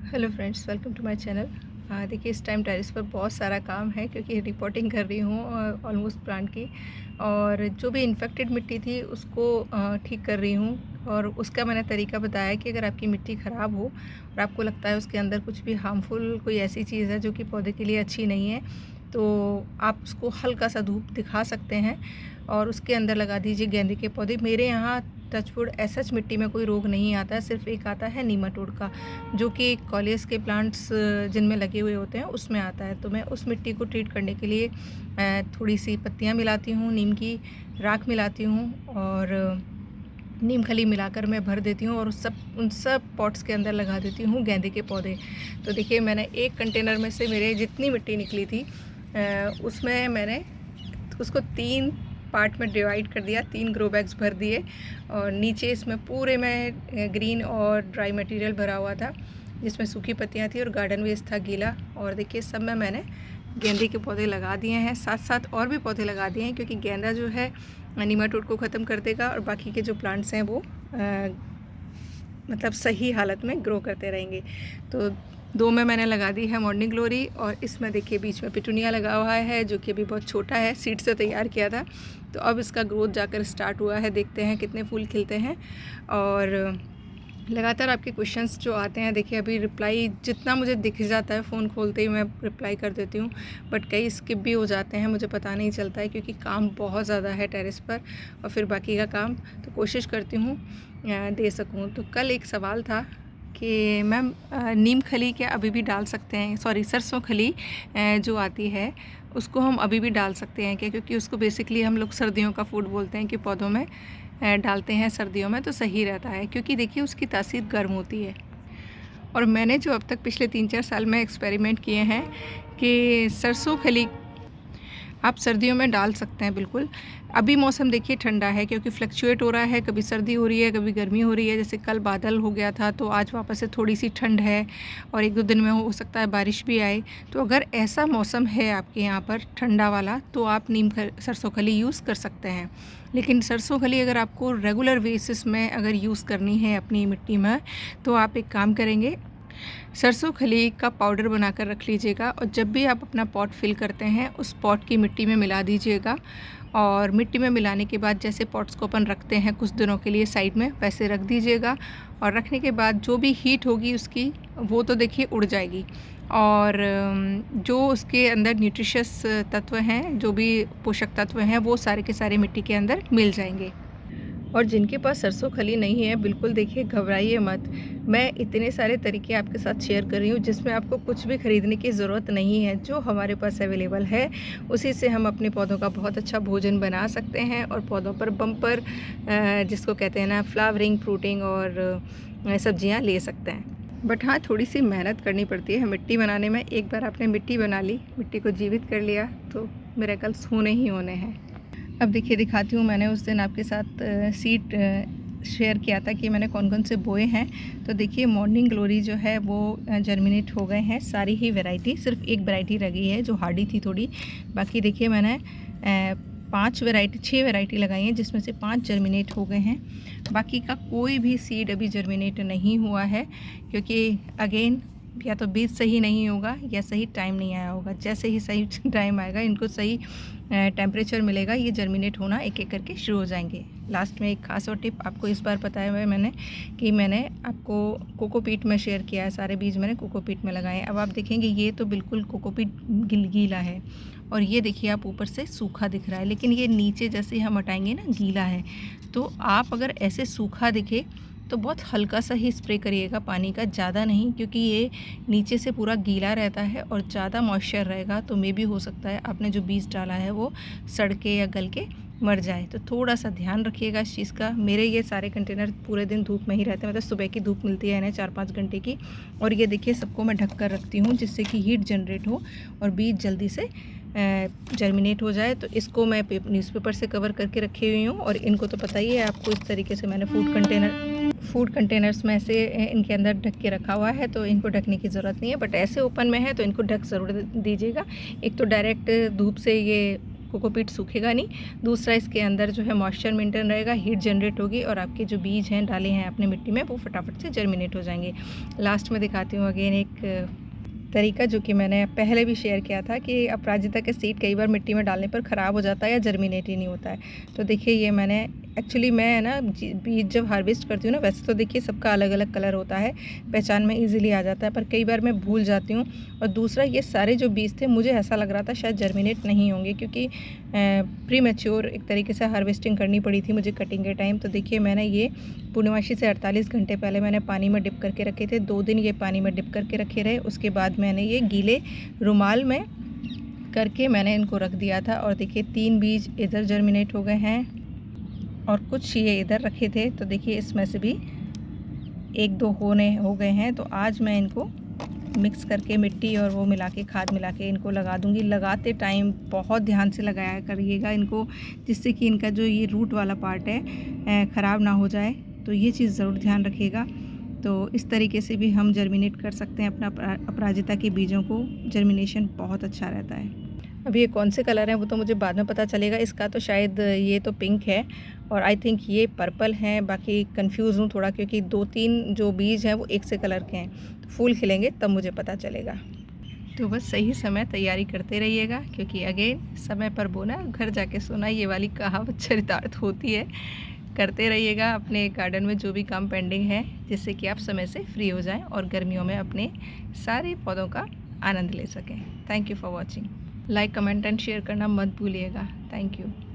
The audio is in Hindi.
Hello friends, welcome to my channel. देखिए, इस टाइम टेरेस पर बहुत सारा काम है क्योंकि रिपोर्टिंग कर रही हूँ ऑलमोस्ट प्लांट की। और जो भी इन्फेक्टेड मिट्टी थी उसको ठीक कर रही हूँ। और उसका मैंने तरीका बताया कि अगर आपकी मिट्टी ख़राब हो और आपको लगता है उसके अंदर कुछ भी हार्मफुल कोई ऐसी चीज़ है जो कि पौधे के लिए अच्छी नहीं है, तो आप उसको हल्का सा धूप दिखा सकते हैं और उसके अंदर लगा दीजिए गेंदे के पौधे। मेरे यहाँ टचवुड एसएच मिट्टी में कोई रोग नहीं आता है, सिर्फ एक आता है नीमाटोड का, जो कि कॉलेज के प्लांट्स जिनमें लगे हुए होते हैं उसमें आता है। तो मैं उस मिट्टी को ट्रीट करने के लिए थोड़ी सी पत्तियां मिलाती हूँ, नीम की राख मिलाती हूँ और नीम खली मिलाकर मैं भर देती हूँ और उन सब पॉट्स के अंदर लगा देती हूँ गेंदे के पौधे। तो देखिए, मैंने एक कंटेनर में से मेरे जितनी मिट्टी निकली थी उसमें मैंने उसको 3 पार्ट में डिवाइड कर दिया, 3 ग्रो बैग्स भर दिए और नीचे इसमें पूरे में ग्रीन और ड्राई मटेरियल भरा हुआ था, जिसमें सूखी पत्तियां थी और गार्डन वेस्ट था गीला। और देखिए, सब में मैंने गेंदे के पौधे लगा दिए हैं, साथ साथ और भी पौधे लगा दिए हैं क्योंकि गेंदा जो है नीमाटोड को ख़त्म कर देगा और बाकी के जो प्लांट्स हैं वो मतलब सही हालत में ग्रो करते रहेंगे। तो 2 में मैंने लगा दी है मॉर्निंग ग्लोरी और इसमें देखिए बीच में पिटूनिया लगा हुआ है जो कि अभी बहुत छोटा है, सीड से तैयार किया था। तो अब इसका ग्रोथ जाकर स्टार्ट हुआ है, देखते हैं कितने फूल खिलते हैं। और लगातार आपके क्वेश्चंस जो आते हैं, देखिए अभी रिप्लाई जितना मुझे दिख जाता है फ़ोन खोलते ही मैं रिप्लाई कर देती हूँ, बट कई स्किप भी हो जाते हैं, मुझे पता नहीं चलता है क्योंकि काम बहुत ज़्यादा है टेरेस पर और फिर बाकी का काम। तो कोशिश करती हूँ दे सकूँ। तो कल एक सवाल था कि मैम नीम खली क्या अभी भी डाल सकते हैं, सॉरी सरसों खली जो आती है उसको हम अभी भी डाल सकते हैं क्या, क्योंकि उसको बेसिकली हम लोग सर्दियों का फूड बोलते हैं कि पौधों में डालते हैं सर्दियों में तो सही रहता है, क्योंकि देखिए उसकी तासीर गर्म होती है। और मैंने जो अब तक पिछले 3-4 साल में एक्सपेरिमेंट किए हैं कि सरसों खली आप सर्दियों में डाल सकते हैं बिल्कुल। अभी मौसम देखिए ठंडा है क्योंकि फ्लक्चुएट हो रहा है, कभी सर्दी हो रही है कभी गर्मी हो रही है। जैसे कल बादल हो गया था तो आज वापस से थोड़ी सी ठंड है और 1-2 दिन में हो सकता है बारिश भी आए। तो अगर ऐसा मौसम है आपके यहाँ पर ठंडा वाला तो आप सरसों खली यूज़ कर सकते हैं। लेकिन सरसों खली अगर आपको रेगुलर बेसिस में अगर यूज़ करनी है अपनी मिट्टी में, तो आप एक काम करेंगे, सरसों खली का पाउडर बनाकर रख लीजिएगा और जब भी आप अपना पॉट फिल करते हैं उस पॉट की मिट्टी में मिला दीजिएगा। और मिट्टी में मिलाने के बाद जैसे पॉट्स को अपन रखते हैं कुछ दिनों के लिए साइड में, वैसे रख दीजिएगा। और रखने के बाद जो भी हीट होगी उसकी वो तो देखिए उड़ जाएगी और जो उसके अंदर न्यूट्रिशियस तत्व हैं, जो भी पोषक तत्व हैं, वो सारे के सारे मिट्टी के अंदर मिल जाएंगे। और जिनके पास सरसों खली नहीं है, बिल्कुल देखिए घबराइए मत। मैं इतने सारे तरीके आपके साथ शेयर कर रही हूँ जिसमें आपको कुछ भी खरीदने की ज़रूरत नहीं है। जो हमारे पास अवेलेबल है उसी से हम अपने पौधों का बहुत अच्छा भोजन बना सकते हैं और पौधों पर बम्पर जिसको कहते हैं ना फ्लावरिंग, फ्रूटिंग और सब्जियाँ ले सकते हैं। बट हाँ, थोड़ी सी मेहनत करनी पड़ती है मिट्टी बनाने में। एक बार आपने मिट्टी बना ली, मिट्टी को जीवित कर लिया तो मिरेकल्स होने ही होने हैं। अब देखिए दिखाती हूँ, मैंने उस दिन आपके साथ सीड शेयर किया था कि मैंने कौन कौन से बोए हैं। तो देखिए मॉर्निंग ग्लोरी जो है वो जर्मिनेट हो गए हैं, सारी ही वैरायटी, सिर्फ एक वैरायटी रह गई है जो हार्डी थी थोड़ी। बाकी देखिए मैंने 6 वैरायटी लगाई हैं जिसमें से 5 जर्मिनेट हो गए हैं। बाकी का कोई भी सीड अभी जर्मिनेट नहीं हुआ है क्योंकि अगेन या तो बीज सही नहीं होगा या सही टाइम नहीं आया होगा। जैसे ही सही टाइम आएगा, इनको सही टेम्परेचर मिलेगा, ये जर्मिनेट होना एक एक करके शुरू हो जाएंगे। लास्ट में एक खास और टिप आपको इस बार बताया हुआ है मैंने कि मैंने आपको कोकोपीट में शेयर किया है, सारे बीज मैंने कोकोपीट में लगाए हैं। अब आप देखेंगे ये तो बिल्कुल कोकोपीट गीला है और ये देखिए आप ऊपर से सूखा दिख रहा है, लेकिन ये नीचे जैसे ही हम हटाएंगे ना गीला है। तो आप अगर ऐसे सूखा दिखे तो बहुत हल्का सा ही स्प्रे करिएगा पानी का, ज़्यादा नहीं, क्योंकि ये नीचे से पूरा गीला रहता है और ज़्यादा मॉइस्चर रहेगा तो मे भी हो सकता है आपने जो बीज डाला है वो सड़ के या गल के मर जाए। तो थोड़ा सा ध्यान रखिएगा इस चीज़ का। मेरे ये सारे कंटेनर पूरे दिन धूप में ही रहते हैं, मतलब सुबह की धूप मिलती है इन्हें 4-5 घंटे की। और ये देखिए सबको मैं ढक कर रखती हूँ जिससे कि हीट जनरेट हो और बीज जल्दी से जर्मिनेट हो जाए। तो इसको मैं न्यूज़पेपर से कवर करके रखी हुई हूँ। और इनको तो पता ही है आपको, इस तरीके से मैंने फूड कंटेनर्स में से इनके अंदर ढक के रखा हुआ है, तो इनको ढकने की ज़रूरत नहीं है। बट ऐसे ओपन में है तो इनको ढक ज़रूर दीजिएगा। एक तो डायरेक्ट धूप से ये कोकोपीट सूखेगा नहीं, दूसरा इसके अंदर जो है मॉइस्चर मेंटेन रहेगा, हीट जनरेट होगी और आपके जो बीज हैं डाले हैं अपने मिट्टी में वो फटाफट से जर्मिनेट हो जाएंगे। लास्ट में दिखाती हूँ अगेन एक तरीका जो कि मैंने पहले भी शेयर किया था कि अपराजिता के सीड कई बार मिट्टी में डालने पर ख़राब हो जाता है या जर्मिनेट ही नहीं होता है। तो देखिए ये मैंने एक्चुअली मैं ना बीज जब हार्वेस्ट करती हूँ ना, वैसे तो देखिए सबका अलग अलग कलर होता है, पहचान में इजीली आ जाता है, पर कई बार मैं भूल जाती हूँ। और दूसरा ये सारे जो बीज थे मुझे ऐसा लग रहा था शायद जर्मिनेट नहीं होंगे, क्योंकि प्री मैच्योर एक तरीके से हार्वेस्टिंग करनी पड़ी थी मुझे कटिंग के टाइम। तो देखिए मैंने ये पूर्णमासी से 48 घंटे पहले मैंने पानी में डिप करके रखे थे, 2 दिन ये पानी में डिप करके रखे रहे। उसके बाद मैंने ये गीले रुमाल में करके मैंने इनको रख दिया था और देखिए 3 बीज इधर जर्मिनेट हो गए हैं और कुछ ये इधर रखे थे। तो देखिए इसमें से भी 1-2 हो गए हैं। तो आज मैं इनको मिक्स करके मिट्टी और वो मिला के, खाद मिला के इनको लगा दूंगी। लगाते टाइम बहुत ध्यान से लगाया करिएगा इनको, जिससे कि इनका जो ये रूट वाला पार्ट है ख़राब ना हो जाए, तो ये चीज़ ज़रूर ध्यान रखिएगा। तो इस तरीके से भी हम जर्मिनेट कर सकते हैं अपना अपराजिता के बीजों को, जर्मिनेशन बहुत अच्छा रहता है। अभी ये कौन से कलर हैं वो तो मुझे बाद में पता चलेगा। इसका तो शायद ये तो पिंक है और आई थिंक ये पर्पल है, बाकी कंफ्यूज हूँ थोड़ा, क्योंकि 2-3 जो बीज हैं वो एक से कलर के हैं। तो फूल खिलेंगे तब मुझे पता चलेगा। तो बस सही समय तैयारी करते रहिएगा, क्योंकि अगेन समय पर बोना घर जाके सोना, ये वाली कहावत चरितार्थ होती है। करते रहिएगा अपने गार्डन में जो भी काम पेंडिंग है, जिससे कि आप समय से फ्री हो जाएं और गर्मियों में अपने सारे पौधों का आनंद ले सकें। Thank you for watching. Like, comment and share करना मत भूलिएगा। Thank you.